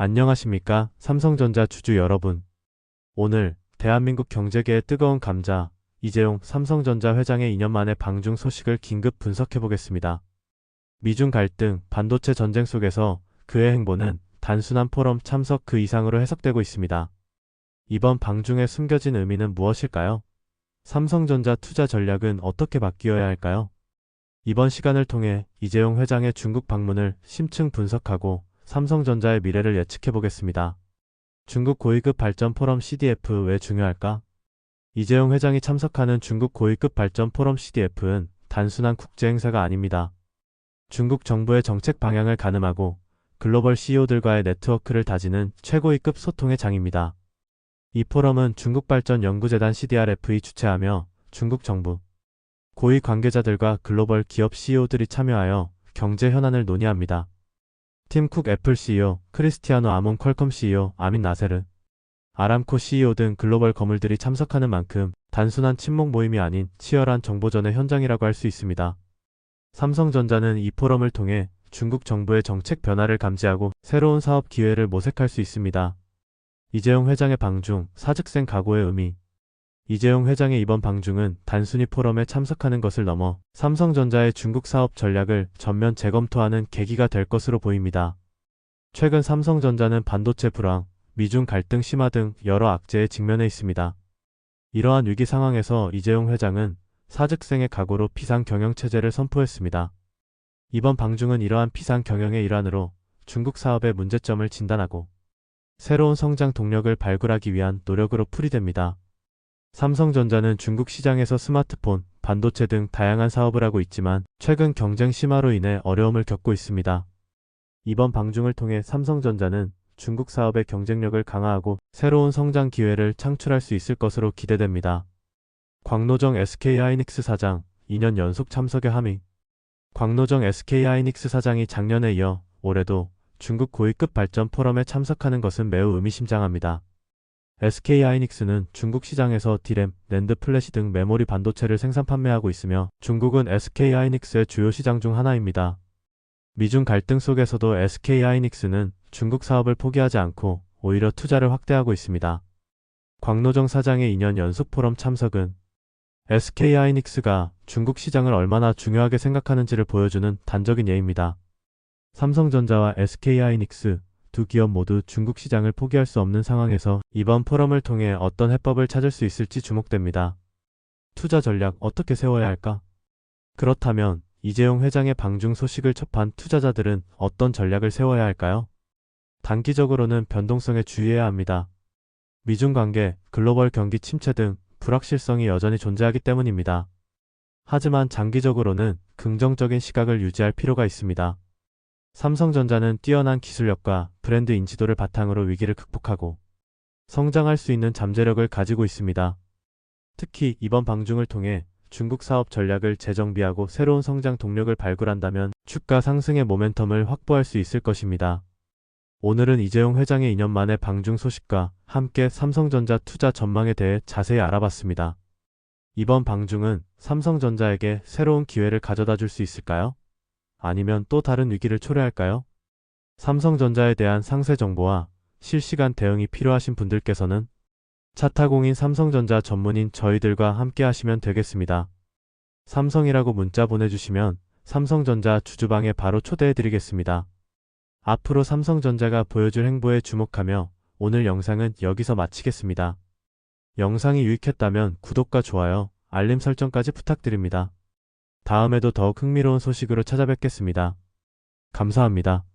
안녕하십니까? 삼성전자 주주 여러분. 오늘 대한민국 경제계의 뜨거운 감자, 이재용 삼성전자 회장의 2년 만의 방중 소식을 긴급 분석해 보겠습니다. 미중 갈등, 반도체 전쟁 속에서 그의 행보는 단순한 포럼 참석 그 이상으로 해석되고 있습니다. 이번 방중의 숨겨진 의미는 무엇일까요? 삼성전자 투자 전략은 어떻게 바뀌어야 할까요? 이번 시간을 통해 이재용 회장의 중국 방문을 심층 분석하고 삼성전자의 미래를 예측해 보겠습니다. 중국 고위급 발전 포럼 CDF 왜 중요할까? 이재용 회장이 참석하는 중국 고위급 발전 포럼 CDF는 단순한 국제 행사가 아닙니다. 중국 정부의 정책 방향을 가늠하고 글로벌 CEO들과의 네트워크를 다지는 최고위급 소통의 장입니다. 이 포럼은 중국발전연구재단 CDRF이 주최하며 중국 정부, 고위 관계자들과 글로벌 기업 CEO들이 참여하여 경제 현안을 논의합니다. 팀 쿡 애플 CEO, 크리스티아노 아몬 퀄컴 CEO, 아민 나세르, 아람코 CEO 등 글로벌 거물들이 참석하는 만큼 단순한 친목 모임이 아닌 치열한 정보전의 현장이라고 할 수 있습니다. 삼성전자는 이 포럼을 통해 중국 정부의 정책 변화를 감지하고 새로운 사업 기회를 모색할 수 있습니다. 이재용 회장의 방중, 사직생 각오의 의미. 이재용 회장의 이번 방중은 단순히 포럼에 참석하는 것을 넘어 삼성전자의 중국 사업 전략을 전면 재검토하는 계기가 될 것으로 보입니다. 최근 삼성전자는 반도체 불황, 미중 갈등 심화 등 여러 악재에 직면해 있습니다. 이러한 위기 상황에서 이재용 회장은 사직생의 각오로 비상경영체제를 선포했습니다. 이번 방중은 이러한 비상경영의 일환으로 중국 사업의 문제점을 진단하고 새로운 성장 동력을 발굴하기 위한 노력으로 풀이됩니다. 삼성전자는 중국 시장에서 스마트폰, 반도체 등 다양한 사업을 하고 있지만 최근 경쟁 심화로 인해 어려움을 겪고 있습니다. 이번 방중을 통해 삼성전자는 중국 사업의 경쟁력을 강화하고 새로운 성장 기회를 창출할 수 있을 것으로 기대됩니다. 곽노정 SK하이닉스 사장, 2년 연속 참석의 함의. 곽노정 SK하이닉스 사장이 작년에 이어 올해도 중국 고위급 발전 포럼에 참석하는 것은 매우 의미심장합니다. SK하이닉스는 중국 시장에서 D램, 낸드 플래시 등 메모리 반도체를 생산 판매하고 있으며 중국은 SK하이닉스의 주요 시장 중 하나입니다. 미중 갈등 속에서도 SK하이닉스는 중국 사업을 포기하지 않고 오히려 투자를 확대하고 있습니다. 곽노정 사장의 2년 연속 포럼 참석은 SK하이닉스가 중국 시장을 얼마나 중요하게 생각하는지를 보여주는 단적인 예입니다. 삼성전자와 SK하이닉스 두 기업 모두 중국 시장을 포기할 수 없는 상황에서 이번 포럼을 통해 어떤 해법을 찾을 수 있을지 주목됩니다. 투자 전략 어떻게 세워야 할까? 그렇다면 이재용 회장의 방중 소식을 접한 투자자들은 어떤 전략을 세워야 할까요? 단기적으로는 변동성에 주의해야 합니다. 미중 관계, 글로벌 경기 침체 등 불확실성이 여전히 존재하기 때문입니다. 하지만 장기적으로는 긍정적인 시각을 유지할 필요가 있습니다. 삼성전자는 뛰어난 기술력과 브랜드 인지도를 바탕으로 위기를 극복하고 성장할 수 있는 잠재력을 가지고 있습니다. 특히 이번 방중을 통해 중국 사업 전략을 재정비하고 새로운 성장 동력을 발굴한다면 주가 상승의 모멘텀을 확보할 수 있을 것입니다. 오늘은 이재용 회장의 2년 만의 방중 소식과 함께 삼성전자 투자 전망에 대해 자세히 알아봤습니다. 이번 방중은 삼성전자에게 새로운 기회를 가져다 줄 수 있을까요? 아니면 또 다른 위기를 초래할까요? 삼성전자에 대한 상세 정보와 실시간 대응이 필요하신 분들께서는 차타공인 삼성전자 전문인 저희들과 함께 하시면 되겠습니다. 삼성이라고 문자 보내주시면 삼성전자 주주방에 바로 초대해드리겠습니다. 앞으로 삼성전자가 보여줄 행보에 주목하며 오늘 영상은 여기서 마치겠습니다. 영상이 유익했다면 구독과 좋아요, 알림 설정까지 부탁드립니다. 다음에도 더욱 흥미로운 소식으로 찾아뵙겠습니다. 감사합니다.